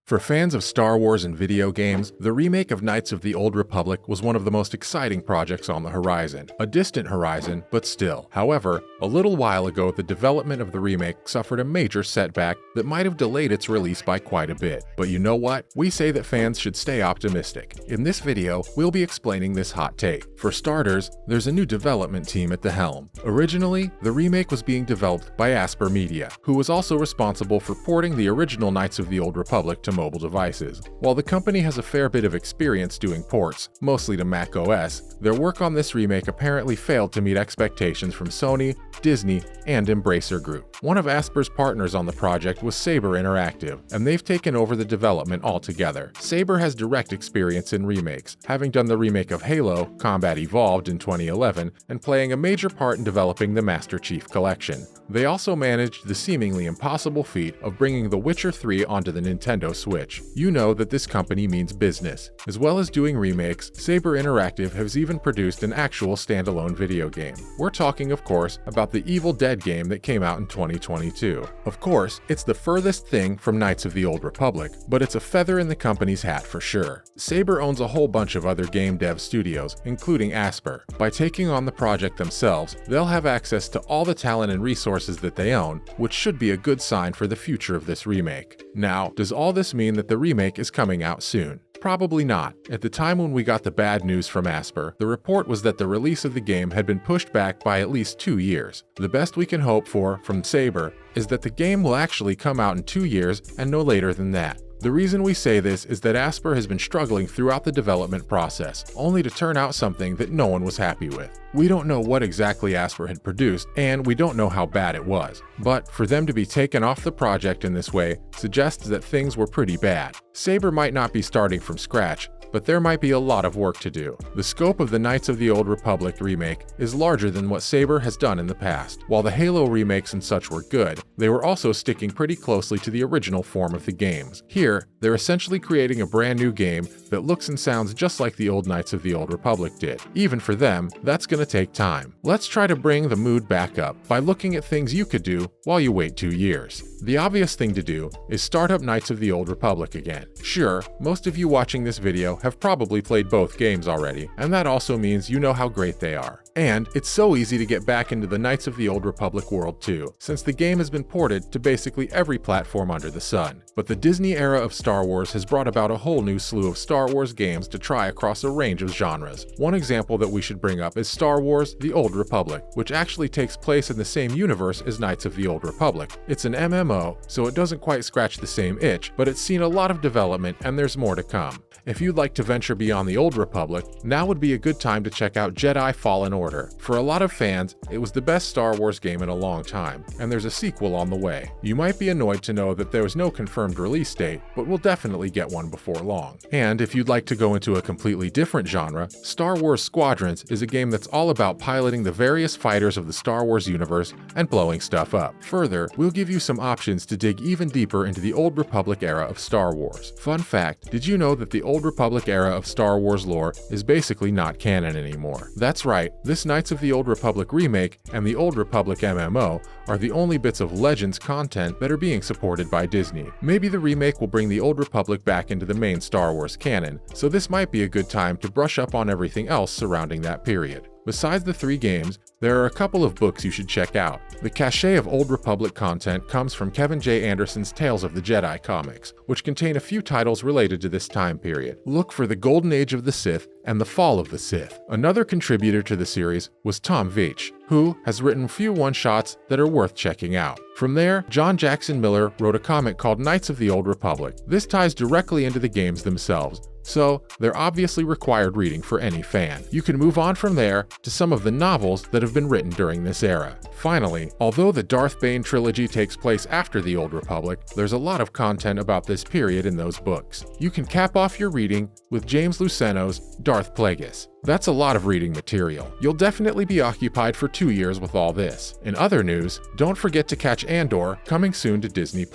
For fans of Star Wars and video games, the remake of Knights of the Old Republic was one of the most exciting projects on the horizon. A distant horizon, but still. However, a little while ago, the development of the remake suffered a major setback that might have delayed its release by quite a bit. But you know what? We say that fans should stay optimistic. In this video, we'll be explaining this hot take. For starters, there's a new development team at the helm. Originally, the remake was being developed by Aspyr Media, who was also responsible for porting the original Knights of the Old Republic to mobile devices. While the company has a fair bit of experience doing ports, mostly to Mac OS, their work on this remake apparently failed to meet expectations from Sony, Disney, and Embracer Group. One of Aspyr's partners on the project was Saber Interactive, and they've taken over the development altogether. Saber has direct experience in remakes, having done the remake of Halo, Combat Evolved in 2011, and playing a major part in developing the Master Chief Collection. They also managed the seemingly impossible feat of bringing The Witcher 3 onto the Nintendo Switch. You know that this company means business. As well as doing remakes, Saber Interactive has even produced an actual standalone video game. We're talking, of course, about the Evil Dead game that came out in 2022. Of course, it's the furthest thing from Knights of the Old Republic, but it's a feather in the company's hat for sure. Saber owns a whole bunch of other game dev studios, including Aspyr. By taking on the project themselves, they'll have access to all the talent and resources that they own, which should be a good sign for the future of this remake. Now, does all this mean that the remake is coming out soon? Probably not. At the time when we got the bad news from Aspyr, the report was that the release of the game had been pushed back by at least 2 years. The best we can hope for from Saber is that the game will actually come out in 2 years and no later than that. The reason we say this is that Aspyr has been struggling throughout the development process, only to turn out something that no one was happy with. We don't know what exactly Aspyr had produced, and we don't know how bad it was. But for them to be taken off the project in this way suggests that things were pretty bad. Saber might not be starting from scratch, but there might be a lot of work to do. The scope of the Knights of the Old Republic remake is larger than what Saber has done in the past. While the Halo remakes and such were good, they were also sticking pretty closely to the original form of the games. Here, they're essentially creating a brand new game that looks and sounds just like the old Knights of the Old Republic did. Even for them, that's gonna take time. Let's try to bring the mood back up by looking at things you could do while you wait 2 years. The obvious thing to do is start up Knights of the Old Republic again. Sure, most of you watching this video have probably played both games already, and that also means you know how great they are. And it's so easy to get back into the Knights of the Old Republic world too, since the game has been ported to basically every platform under the sun. But the Disney era of Star Wars has brought about a whole new slew of Star Wars games to try across a range of genres. One example that we should bring up is Star Wars: The Old Republic, which actually takes place in the same universe as Knights of the Old Republic. It's an MMO, so it doesn't quite scratch the same itch, but it's seen a lot of development and there's more to come. If you'd like to venture beyond the Old Republic, now would be a good time to check out Jedi Fallen Order. For a lot of fans, it was the best Star Wars game in a long time, and there's a sequel on the way. You might be annoyed to know that there was no confirmed release date, but we'll definitely get one before long. And if you'd like to go into a completely different genre, Star Wars Squadrons is a game that's all about piloting the various fighters of the Star Wars universe and blowing stuff up. Further, we'll give you some options to dig even deeper into the Old Republic era of Star Wars. Fun fact, did you know that the Old Republic era of Star Wars lore is basically not canon anymore? That's right, this Knights of the Old Republic remake and the Old Republic MMO are the only bits of Legends content that are being supported by Disney. Maybe the remake will bring the Old Republic back into the main Star Wars canon, so this might be a good time to brush up on everything else surrounding that period. Besides the 3 games, there are a couple of books you should check out. The cachet of Old Republic content comes from Kevin J. Anderson's Tales of the Jedi comics, which contain a few titles related to this time period. Look for The Golden Age of the Sith and The Fall of the Sith. Another contributor to the series was Tom Veitch, who has written a few one-shots that are worth checking out. From there, John Jackson Miller wrote a comic called Knights of the Old Republic. This ties directly into the games themselves, so they're obviously required reading for any fan. You can move on from there to some of the novels that have been written during this era. Finally, although the Darth Bane trilogy takes place after the Old Republic, there's a lot of content about this period in those books. You can cap off your reading with James Luceno's Darth Plagueis. That's a lot of reading material. You'll definitely be occupied for 2 years with all this. In other news, don't forget to catch Andor, coming soon to Disney+.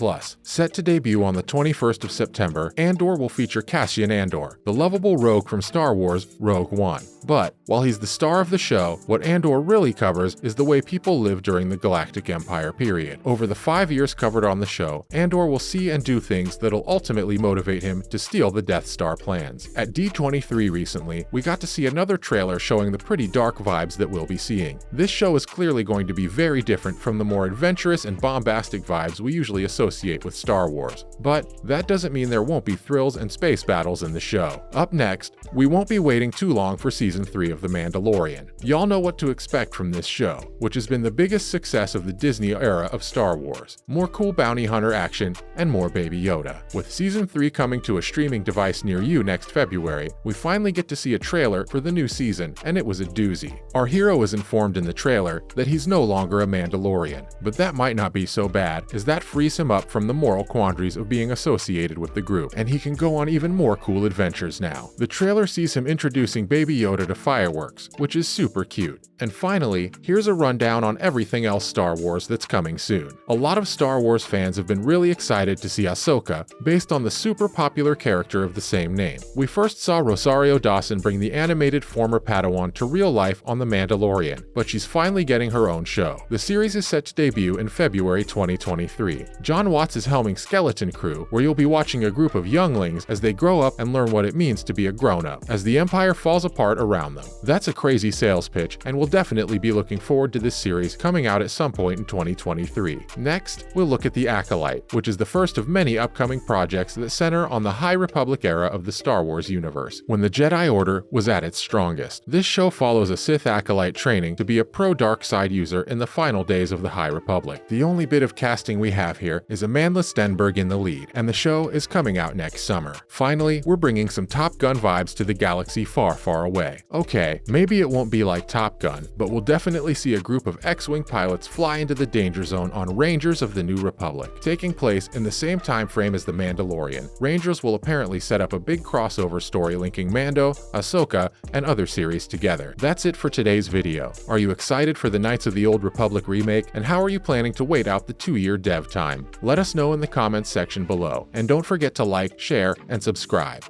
Set to debut on the 21st of September, Andor will feature Cassian Andor, the lovable rogue from Star Wars Rogue One. But while he's the star of the show, what Andor really covers is the way people lived during the Galactic Empire period. Over the 5 years covered on the show, Andor will see and do things that'll ultimately motivate him to steal the Death Star plans. At D23 recently, we got to see another trailer showing the pretty dark vibes that we'll be seeing. This show is clearly going to be very different from the more adventurous and bombastic vibes we usually associate with Star Wars. But that doesn't mean there won't be thrills and space battles in the show. Up next, we won't be waiting too long for Season 3 of The Mandalorian. Y'all know what to expect from this show, which has been the biggest success of the Disney era of Star Wars. More cool bounty hunter action, and more Baby Yoda. With Season 3 coming to a streaming device near you next February, we finally get to see a trailer for the new season, and it was a doozy. Our hero is informed in the trailer that he's no longer a Mandalorian, but that might not be so bad, as that frees him up from the moral quandaries of being associated with the group, and he can go on even more cool adventures now. The trailer sees him introducing Baby Yoda to fireworks, which is super cute. And finally, here's a rundown on everything else Star Wars that's coming soon. A lot of Star Wars fans have been really excited to see Ahsoka, based on the super popular character of the same name. We first saw Rosario Dawson bring the animated former Padawan to real life on The Mandalorian, but she's finally getting her own show. The series is set to debut in February 2023. John Watts is helming Skeleton Crew, where you'll be watching a group of younglings as they grow up and learn what it means to be a grown-up, as the Empire falls apart around them. That's a crazy sales pitch, and we'll definitely be looking forward to this series coming out at some point in 2023. Next, we'll look at The Acolyte, which is the first of many upcoming projects that center on the High Republic era of the Star Wars universe, when the Jedi Order was at its strongest. This show follows a Sith Acolyte training to be a pro-dark side user in the final days of the High Republic. The only bit of casting we have here is Amandla Stenberg in the lead, and the show is coming out next summer. Finally, we're bringing some Top Gun vibes to the galaxy far, far away. Okay, maybe it won't be like Top Gun, but we'll definitely see a group of X-Wing pilots fly into the danger zone on Rangers of the New Republic. Taking place in the same time frame as The Mandalorian, Rangers will apparently set up a big crossover story linking Mando, Ahsoka, and other series together. That's it for today's video. Are you excited for the Knights of the Old Republic remake, and how are you planning to wait out the 2-year dev time? Let us know in the comments section below, and don't forget to like, share, and subscribe.